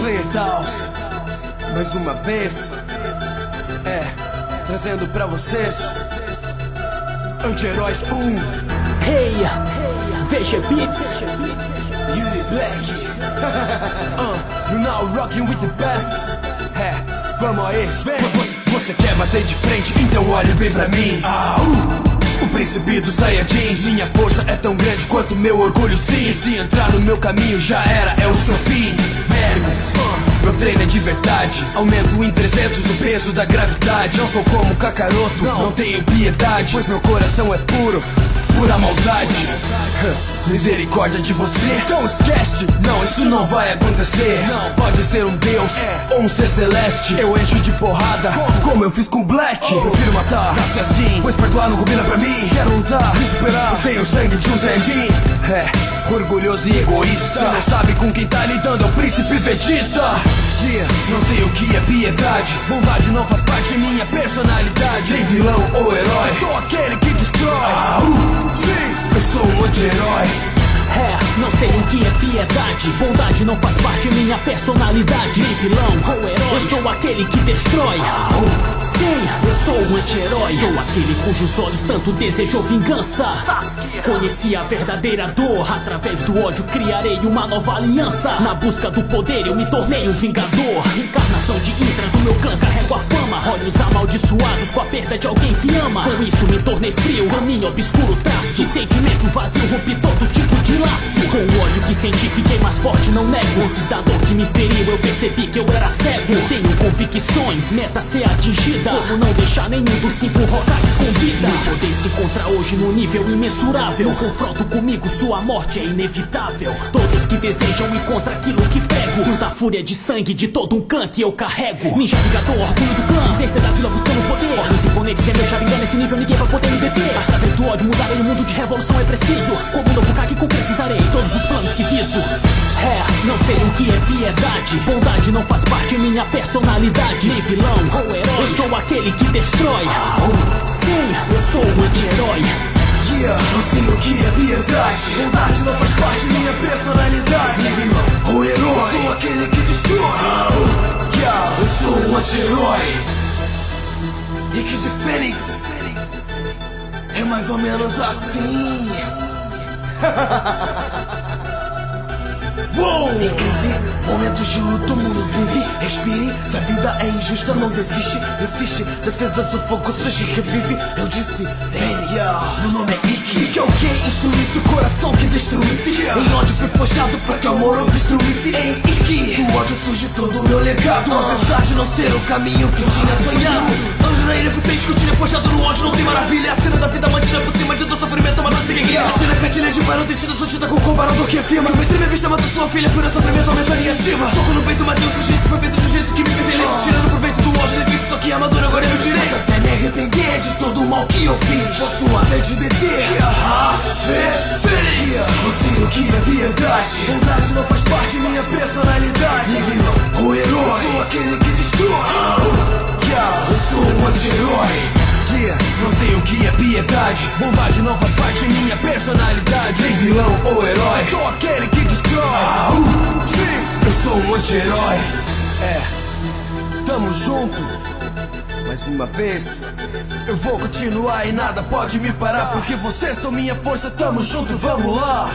Player Taos, mais uma vez, trazendo pra vocês Anti-Heróis 1. Hey, VG Beats, Yuri Black. You now rocking with the best. Vamos aí, vem. Você quer bater de frente, então olhe bem pra mim. O príncipe dos Saiyajins. Minha força é tão grande quanto meu orgulho, sim. E se entrar no meu caminho já era, é o seu fim. Hermes, meu treino é de verdade. Aumento em 300 o peso da gravidade. Não sou como Kakaroto, não tenho piedade, pois meu coração é puro, pura maldade. Misericórdia de você, então esquece. Não, isso não vai acontecer. Não, pode ser um deus ou um ser celeste. Eu encho de porrada, como eu fiz com Black. Prefiro matar, nasce assim, pois perdoar não combina pra mim. Quero lutar, me superar, pois tenho o sangue de um Saiyajin. Orgulhoso e egoísta. Você não sabe com quem tá lidando, é o príncipe Vegeta. Não sei o que é piedade. Bondade não faz parte de minha personalidade. Nem vilão ou herói, eu sou aquele que destrói. Sim, eu sou um anti-herói. Não sei o que é piedade. Bondade não faz parte de minha personalidade. Nem vilão ou herói, eu sou aquele que destrói. Sim, eu sou um anti-herói. Sou aquele cujos olhos tanto desejou vingança. Conheci a verdadeira dor. Através do ódio criarei uma nova aliança. Na busca do poder eu me tornei um vingador. Encarnação de Hydra do meu clã, carrego a fama. Olhos amaldiçoados com a perda de alguém que ama. Com isso me tornei frio, caminho obscuro traço. De sentimento vazio rompi todo tipo de laço. Com o ódio que senti fiquei mais forte, não nego. Antes da dor que me feriu eu percebi que eu era cego. Eu tenho convicções, meta ser atingida. Como não deixar nenhum dos 5 Hokages com vida. Meu poder se encontra hoje no nível imensurável. No confronto comigo sua morte é inevitável. Todos que desejam ir contra aquilo que prego. Sinto a fúria de sangue de todo um clã que eu carrego. Ninja vingador, orgulho do clã, certeza da vila buscando poder. Olhos imponentes, é meu Sharingan, nesse nível ninguém vai poder me deter. Através do ódio mudarei o mundo, de revolução é preciso. Como um novo Hokage concretizarei todos os planos que viso. Não sei o que é piedade. Bondade não faz parte de minha personalidade. Nem vilão ou herói, eu sou aquele que destrói. Sim, eu sou um anti-herói. Não sei o que é piedade. Bondade não faz parte de minha personalidade. Nem vilão ou herói, eu sou aquele que destrói. Eu sou um anti-herói. E que de Fênix é mais ou menos assim. Em crise, momentos de luto, o mundo vive. Respire, se a vida é injusta, não desiste. Insiste, defesas, o fogo surge e revive. Eu disse, vem, meu nome é Ikki. Que alguém instruísse o coração que destruísse. Em ódio fui forjado pra que o amor obstruísse. Em Ikki, do ódio surge todo o meu legado. Apesar de não ser o caminho que tinha sonhado. Anjo na ilha vocês que eu tinha forjado no ódio, não tem maravilha. A cena da vida mantida por cima de dor, sofrimento, uma doce guerra. A cena cartilha de barão detida, sentida com o comparador que afirma. O mestre me vista, matou sua filha, fúria, sofrimento, aumenta a minha estima. Soco no peito, matei o sujeito, foi feito de um jeito que me fez elite. Tirando proveito do ódio, defeito, só que a armadura agora é meu direito. Até me arrepender de todo o mal que eu fiz. Posso até te deter. Não sei o que é piedade. Bondade não faz parte de minha personalidade. Nem vilão ou herói, eu sou aquele que destrói. Eu sou um anti-herói. Não sei o que é piedade. Bondade não faz parte de minha personalidade. Nem vilão ou herói, eu sou aquele que destrói. Sim, eu sou um anti-herói. Tamo junto. Mais uma vez, eu vou continuar e nada pode me parar. Porque vocês são minha força, tamo junto, vamos lá.